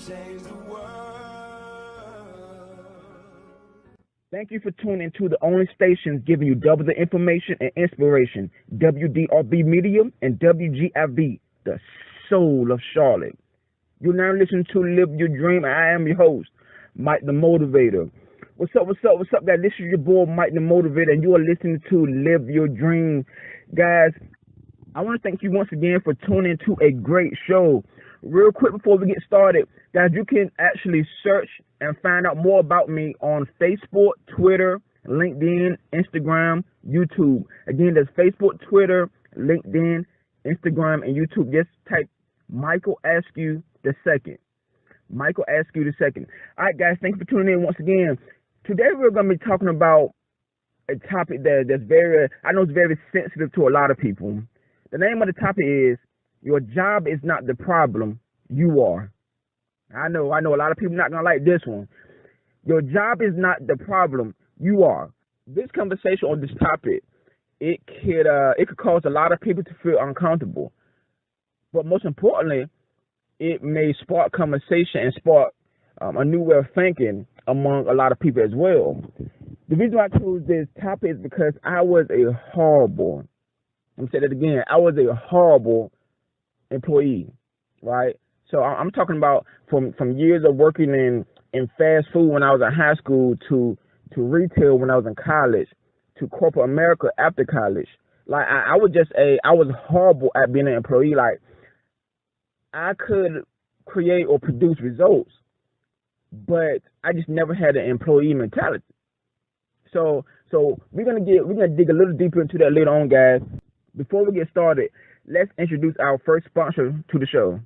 change the world. Thank you for tuning into the only stations giving you double the information and inspiration. WDRB Media and WGIV, the soul of Charlotte. You're now listening to Live Your Dream. I am your host, Mike the Motivator. What's up, guys? This is your boy, Mike the Motivator, and you are listening to Live Your Dream. Guys, I want to thank you once again for tuning into a great show. Real quick before we get started, guys, you can actually search and find out more about me on Facebook, Twitter, LinkedIn, Instagram, YouTube. Again, that's Facebook, Twitter, LinkedIn, Instagram, and YouTube. Just type Michael Askew II. Michael Askew II. All right, guys, thank you for tuning in once again. Today we're going to be talking about a topic that's very, I know it's very sensitive to a lot of people. The name of the topic is, your job is not the problem, you are. I know a lot of people not going to like this one. Your job is not the problem, you are. This conversation on this topic, it could cause a lot of people to feel uncomfortable. But most importantly, it may spark conversation and spark a new way of thinking among a lot of people as well. The reason why I chose this topic is because I was a horrible, I'm going to say that again, I was a horrible employee, right? So I'm talking about from years of working in fast food when I was in high school to retail when I was in college to corporate America after college. Like I was horrible at being an employee. Like I could create or produce results, but I just never had an employee mentality. So we're gonna dig a little deeper into that later on, guys. Before we get started, let's introduce our first sponsor to the show.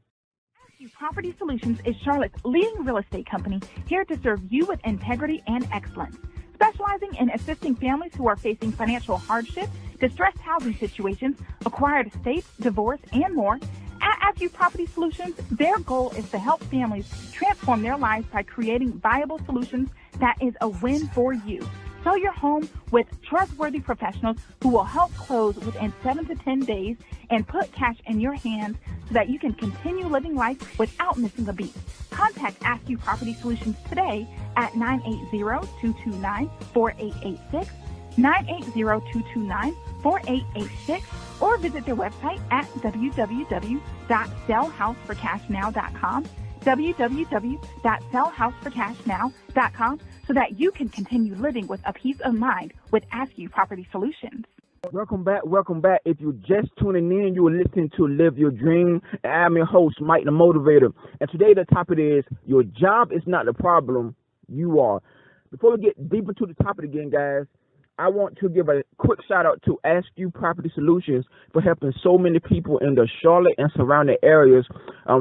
Askew Property Solutions is Charlotte's leading real estate company, here to serve you with integrity and excellence. Specializing in assisting families who are facing financial hardship, distressed housing situations, acquired estates, divorce, and more, at Askew Property Solutions, their goal is to help families transform their lives by creating viable solutions that is a win for you. Sell your home with trustworthy professionals who will help close within 7 to 10 days and put cash in your hands so that you can continue living life without missing a beat. Contact Askew Property Solutions today at 980-229-4886, 980-229-4886, or visit their website at www.sellhouseforcashnow.com, www.sellhouseforcashnow.com, so that you can continue living with a peace of mind with Askew Property Solutions. Welcome back. If you're just tuning in, you are listening to Live Your Dream. I'm your host, Mike the Motivator. And today the topic is, your job is not the problem, you are. Before we get deep into the topic again, guys, I want to give a quick shout out to Askew Property Solutions for helping so many people in the Charlotte and surrounding areas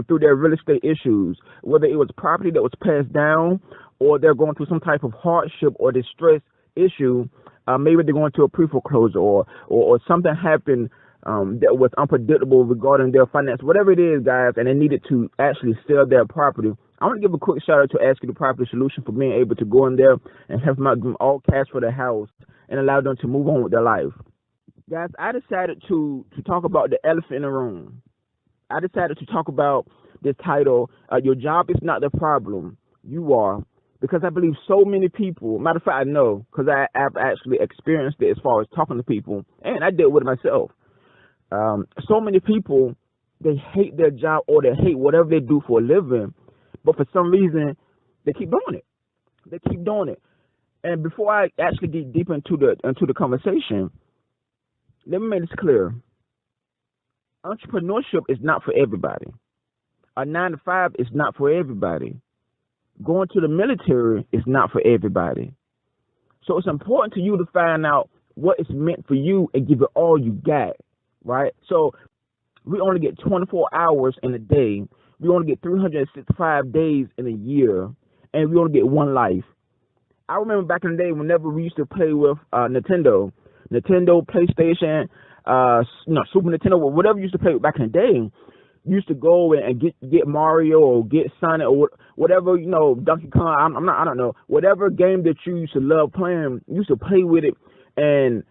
through their real estate issues, whether it was property that was passed down or they're going through some type of hardship or distress issue. Maybe they're going through a pre-foreclosure or something happened that was unpredictable regarding their finance, whatever it is, guys, and they needed to actually sell their property. I want to give a quick shout out to Askew Property Solution for being able to go in there and help them out, give them all cash for their house and allow them to move on with their life. Guys, I decided to talk about the elephant in the room. I decided to talk about this title, your job is not the problem, you are. Because I believe so many people, matter of fact, I know, because I've actually experienced it as far as talking to people, and I dealt with it myself. So many people, they hate their job or they hate whatever they do for a living, but for some reason, they keep doing it. And before I actually get deep into the conversation, let me make this clear. Entrepreneurship is not for everybody. A 9-to-5 is not for everybody. Going to the military is not for everybody. So it's important to you to find out what is meant for you and give it all you got, right? So we only get 24 hours in a day. We only get 365 days in a year, and we only get one life. I remember back in the day whenever we used to play with Nintendo, PlayStation, Super Nintendo, whatever you used to play with back in the day, you used to go and get Mario or get Sonic or whatever, Donkey Kong. I don't know, whatever game that you used to love playing, you used to play with it. And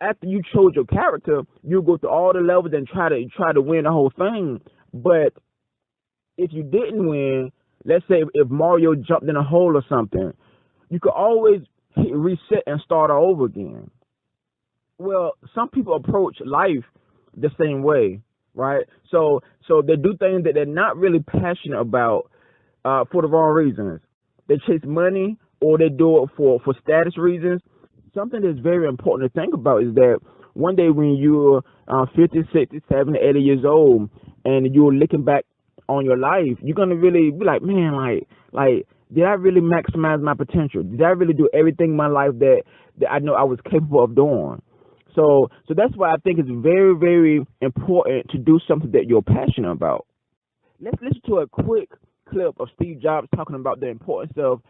after you chose your character, you go through all the levels and try to win the whole thing. But if you didn't win, Let's say if Mario jumped in a hole or something, you could always hit reset and start all over again. Well, some people approach life the same way, right? So they do things that they're not really passionate about for the wrong reasons. They chase money or they do it for status reasons. Something that's very important to think about is that one day when you're 50, 60, 70, 80 years old and you're looking back on your life, you're going to really be like, man, like, did I really maximize my potential? Did I really do everything in my life that I know I was capable of doing? So that's why I think it's very, very important to do something that you're passionate about. Let's listen to a quick clip of Steve Jobs talking about the importance of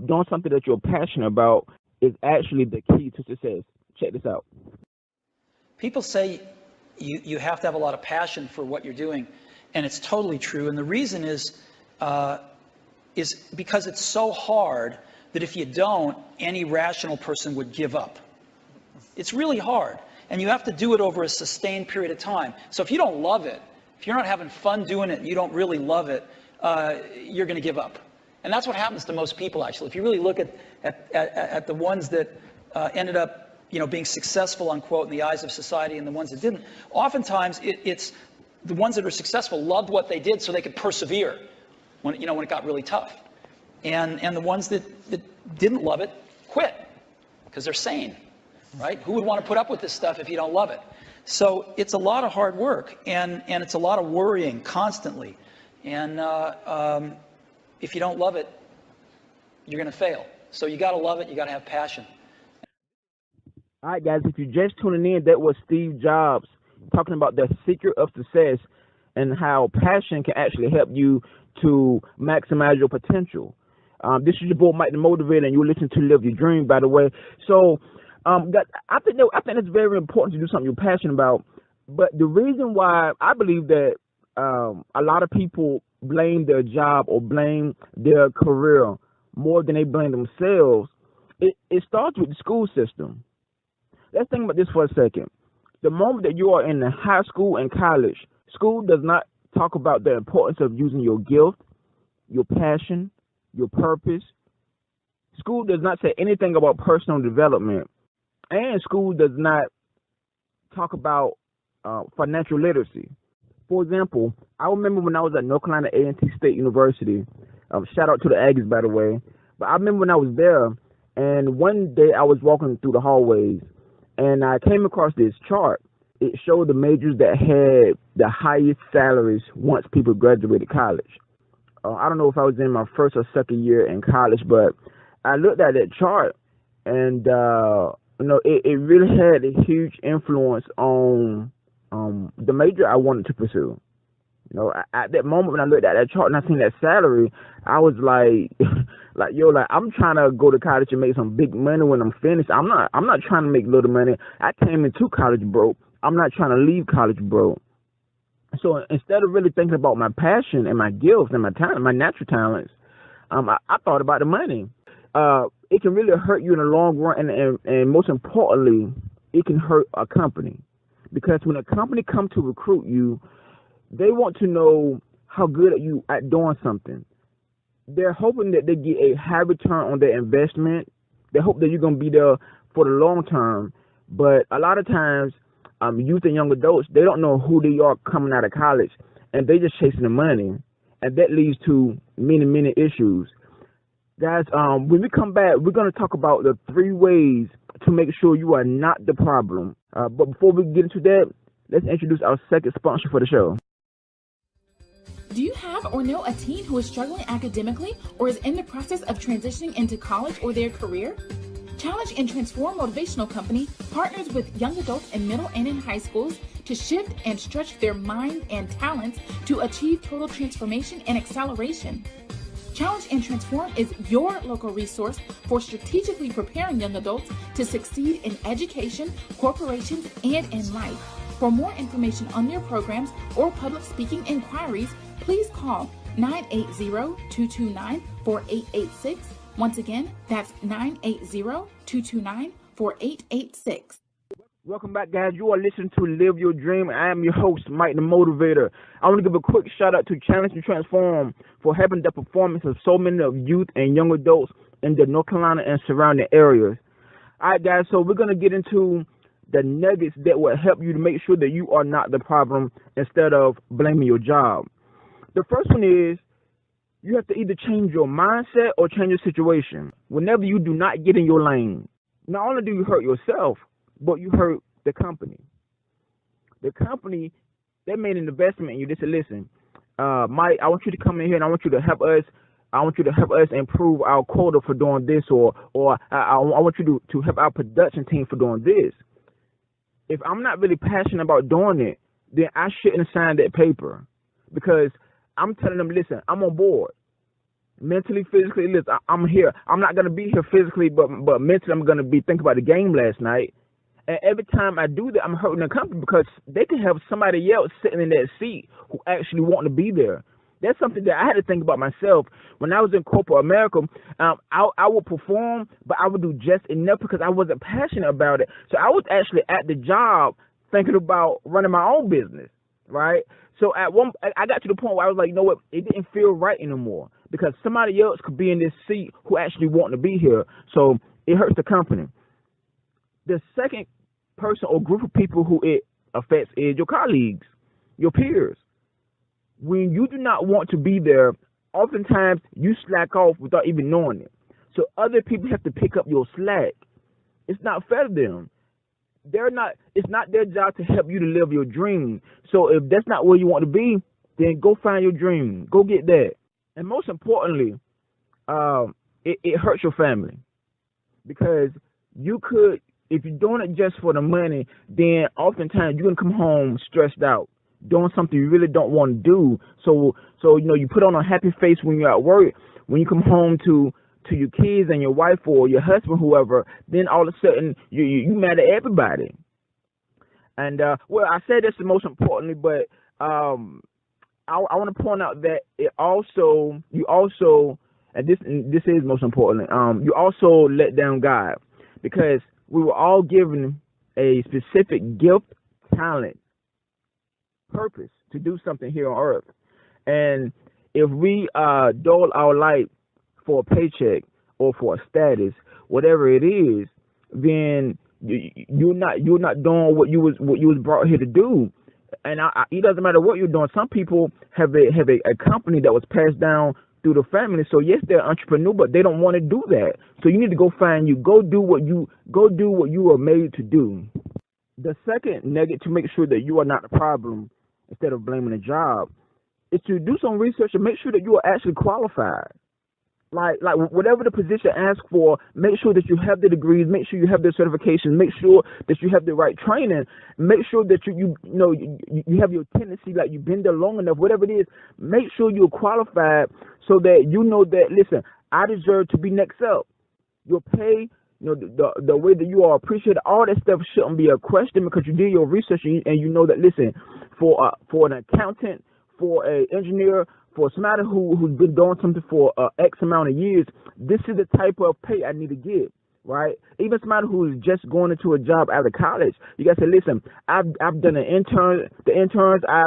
doing something that you're passionate about is actually the key to success. Check this out. People say you have to have a lot of passion for what you're doing, and it's totally true. And the reason is because it's so hard that if you don't, any rational person would give up. It's really hard, and you have to do it over a sustained period of time. So if you don't love it, if you're not having fun doing it, and you don't really love it, you're going to give up. And that's what happens to most people, actually. If you really look at the ones that ended up, being successful, unquote, in the eyes of society, and the ones that didn't, oftentimes it's the ones that are successful loved what they did so they could persevere when it got really tough. And the ones that didn't love it quit because they're sane. Right? Who would want to put up with this stuff if you don't love it? So it's a lot of hard work, and it's a lot of worrying constantly. And if you don't love it, you're going to fail. So you got to love it. You got to have passion. All right, guys, if you're just tuning in, that was Steve Jobs talking about the secret of success and how passion can actually help you to maximize your potential. This is your boy, Mike the Motivator, and you're listening to Live Your Dream, by the way. So I think it's very important to do something you're passionate about. But the reason why I believe that a lot of people blame their job or blame their career more than they blame themselves, it starts with the school system. Let's think about this for a second. The moment that you are in high school and college, school does not talk about the importance of using your gift, your passion, your purpose. School does not say anything about personal development. And school does not talk about financial literacy. For example, I remember when I was at North Carolina A&T State University. Shout out to the Aggies, by the way. But I remember when I was there, and one day I was walking through the hallways, and I came across this chart. It showed the majors that had the highest salaries once people graduated college. I don't know if I was in my first or second year in college, but I looked at that chart, and it really had a huge influence on the major I wanted to pursue. At that moment when I looked at that chart and I seen that salary, I was like, I'm trying to go to college and make some big money when I'm finished. I'm not trying to make little money. I came into college broke. I'm not trying to leave college broke. So instead of really thinking about my passion and my gifts and my talent, my natural talents, I thought about the money. It can really hurt you in the long run, and most importantly, it can hurt a company. Because when a company comes to recruit you, they want to know how good are you at doing something. They're hoping that they get a high return on their investment. They hope that you're going to be there for the long term. But a lot of times, youth and young adults, they don't know who they are coming out of college, and they just chasing the money. And that leads to many, many issues. Guys, when we come back, we're going to talk about the 3 ways to make sure you are not the problem. But before we get into that, let's introduce our second sponsor for the show. Do you have or know a teen who is struggling academically or is in the process of transitioning into college or their career? Challenge and Transform Motivational Company partners with young adults in middle and in high schools to shift and stretch their mind and talents to achieve total transformation and acceleration. Challenge and Transform is your local resource for strategically preparing young adults to succeed in education, corporations, and in life. For more information on their programs or public speaking inquiries, please call 980-229-4886. Once again, that's 980-229-4886. Welcome back, guys. You are listening to Live Your Dream. I am your host, Mike the Motivator. I want to give a quick shout out to Challenge and Transform for helping the performance of so many of youth and young adults in the North Carolina and surrounding areas. All right, guys, so we're going to get into the nuggets that will help you to make sure that you are not the problem instead of blaming your job. The first one is you have to either change your mindset or change your situation. Whenever you do not get in your lane, not only do you hurt yourself, but you hurt the company. The company, they made an investment in you. They said, listen, Mike, I want you to come in here and I want you to help us. I want you to help us improve our quota for doing this, or I want you to help our production team for doing this. If I'm not really passionate about doing it, then I shouldn't sign that paper, because I'm telling them, listen, I'm on board. Mentally, physically, listen, I'm here. I'm not going to be here physically, but mentally I'm going to be thinking about the game last night. And every time I do that, I'm hurting the company, because they can have somebody else sitting in that seat who actually want to be there. That's something that I had to think about myself. When I was in corporate America, I would perform, but I would do just enough because I wasn't passionate about it. So I was actually at the job thinking about running my own business, right? So I got to the point where I was like, you know what, it didn't feel right anymore, because somebody else could be in this seat who actually want to be here. So it hurts the company. The second person or group of people who it affects is your colleagues, your peers. When you do not want to be there, oftentimes you slack off without even knowing it. So other people have to pick up your slack. It's not fair to them. It's not their job to help you to live your dream. So if that's not where you want to be, then go find your dream. Go get that. And most importantly, it hurts your family, because you could, if you're doing it just for the money, then oftentimes you're going to come home stressed out, doing something you really don't want to do. So you put on a happy face when you're at work. When you come home to your kids and your wife or your husband, whoever, then all of a sudden you mad at everybody. And well, I said this the most importantly, but I want to point out that you also, and this is most importantly, you also let down God, because we were all given a specific gift, talent, purpose to do something here on earth. And if we dole our life for a paycheck or for a status, whatever it is, then you're not doing what you was brought here to do. And it doesn't matter what you're doing. Some people have a company that was passed down through the family. So yes, they're an entrepreneur, but they don't want to do that. So you need to go do what you are made to do. The second nugget to make sure that you are not the problem instead of blaming the job is to do some research and make sure that you are actually qualified. Like whatever the position asks for, make sure that you have the degrees, make sure you have the certifications, make sure that you have the right training, make sure that you have your tendency, like you've been there long enough, whatever it is, make sure you're qualified so that you know that, listen, I deserve to be next up. Your pay, the way that you are appreciated, all that stuff shouldn't be a question, because you did your research and you know that, listen, for an accountant, for an engineer, for somebody who's been doing something for X amount of years, this is the type of pay I need to get, right? Even somebody who's just going into a job out of college, you got to say, listen, I've done the interns, I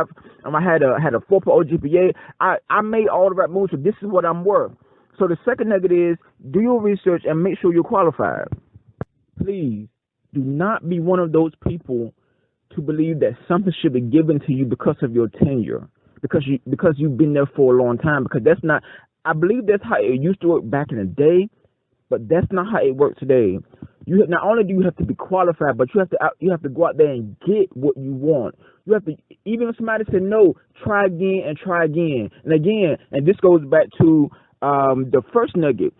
had a 4.0 GPA, I made all the right moves, so this is what I'm worth. So the second nugget is, do your research and make sure you're qualified. Please do not be one of those people to believe that something should be given to you because of your tenure, because you've been there for a long time, because that's not, I believe that's how it used to work back in the day, but that's not how it works today. Not only do you have to be qualified, but you have to go out there and get what you want. You have to, even if somebody said no, try again and try again and again. And this goes back to the first nugget.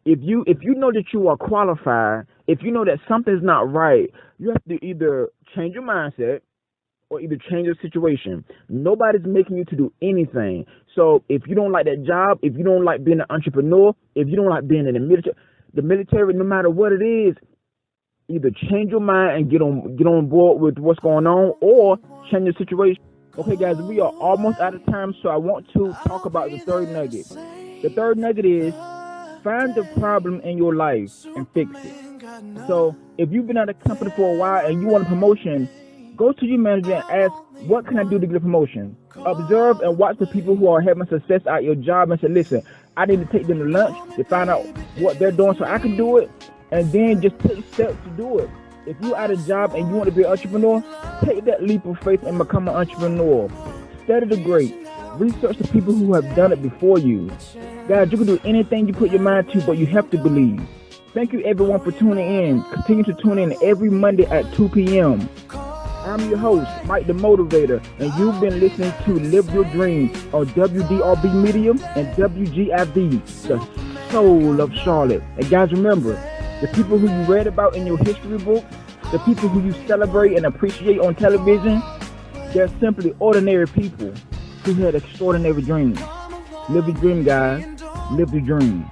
If you know that you are qualified, if you know that something's not right, you have to either change your mindset or either change your situation. Nobody's making you to do anything. So if you don't like that job, if you don't like being an entrepreneur, if you don't like being in the military, no matter what it is, either change your mind and get on board with what's going on, or change your situation. Okay, guys, we are almost out of time, so I want to talk about the third nugget. The third nugget is, find the problem in your life and fix it. So if you've been at a company for a while and you want a promotion, go to your manager and ask, what can I do to get a promotion? Observe and watch the people who are having success at your job and say, listen, I need to take them to lunch to find out what they're doing so I can do it, and then just take steps to do it. If you're at a job and you want to be an entrepreneur, take that leap of faith and become an entrepreneur. Study the great. Research the people who have done it before you. Guys, you can do anything you put your mind to, but you have to believe. Thank you everyone for tuning in. Continue to tune in every Monday at 2 p.m. I'm your host, Mike the Motivator, and you've been listening to Live Your Dream on WDRB Medium and WGIV, the soul of Charlotte. And guys, remember, the people who you read about in your history book, the people who you celebrate and appreciate on television, they're simply ordinary people who had extraordinary dreams. Live your dream, guys. Live your dream.